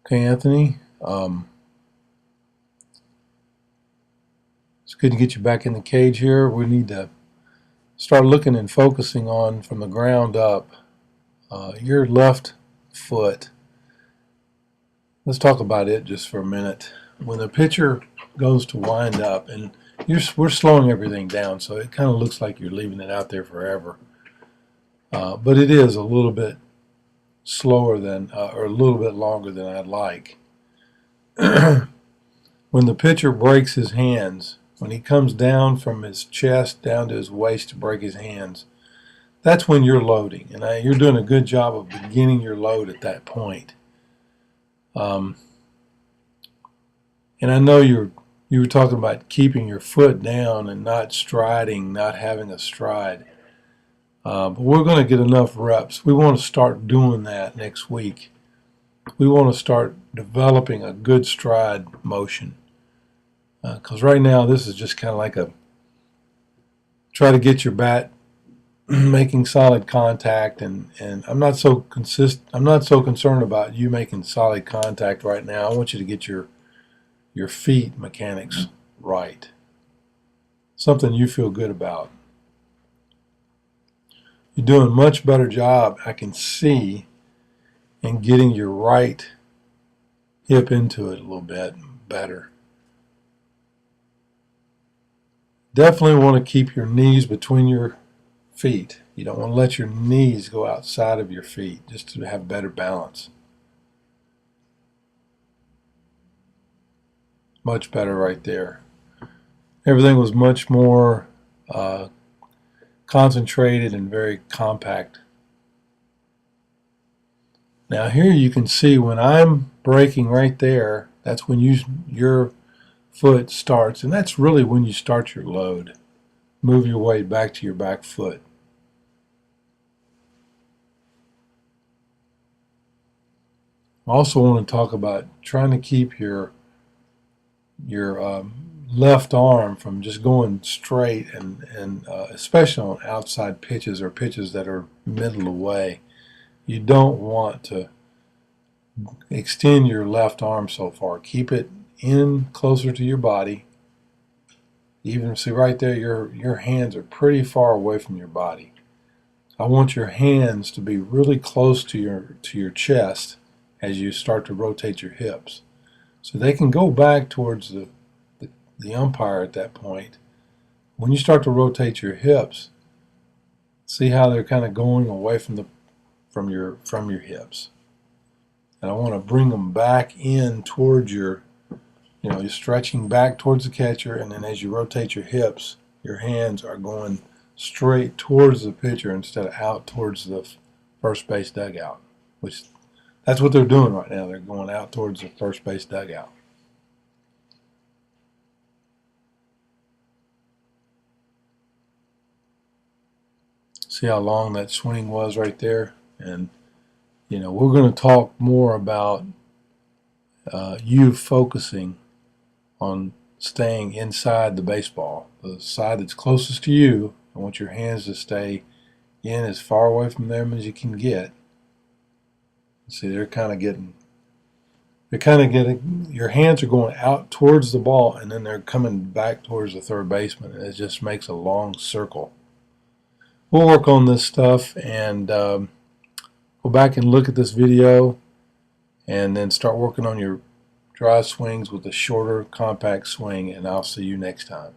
Okay, Anthony, it's good to get you back in the cage here. We need to start looking and focusing on from the ground up your left foot. Let's talk about it just for a minute. When the pitcher goes to wind up, and we're slowing everything down, so it kind of looks like you're leaving it out there forever. But it is a little bit slower than, or a little bit longer than I'd like. When the pitcher breaks his hands, when he comes down from his chest down to his waist to break his hands, that's when you're loading. And you're doing a good job of beginning your load at that point. And I know you were talking about keeping your foot down and not striding, not having a stride. But we're going to get enough reps. We want to start doing that next week. We want to start developing a good stride motion. Because right now this is just kind of like try to get your bat making solid contact, and I'm not so concerned about you making solid contact right now. I want you to get your feet mechanics right. Something you feel good about. You're doing a much better job, I can see, in getting your right hip into it a little bit better. Definitely want to keep your knees between your feet. You don't want to let your knees go outside of your feet just to have better balance. Much better right there. Everything was much more concentrated and very compact. Now here you can see when I'm breaking right there, that's when your foot starts, and that's really when you start your load. Move your weight back to your back foot. I also want to talk about trying to keep your left arm from just going straight, and especially on outside pitches or pitches that are middle away. You don't want to extend your left arm so far. Keep it in closer to your body. Even see right there, your hands are pretty far away from your body. I want your hands to be really close to your chest as you start to rotate your hips, so they can go back towards the umpire at that point. When you start to rotate your hips, see how they're kind of going away from your hips. And I want to bring them back in towards you're stretching back towards the catcher, and then as you rotate your hips, your hands are going straight towards the pitcher instead of out towards the first base dugout, which that's what they're doing right now. They're going out towards the first base dugout. See how long that swing was right there? And we're going to talk more about you focusing on staying inside the baseball, the side that's closest to you. I want your hands to stay in as far away from them as you can get. See, they're kind of getting, your hands are going out towards the ball, and then they're coming back towards the third baseman, and it just makes a long circle. We'll work on this stuff and go back and look at this video, and then start working on your dry swings with a shorter, compact swing, and I'll see you next time.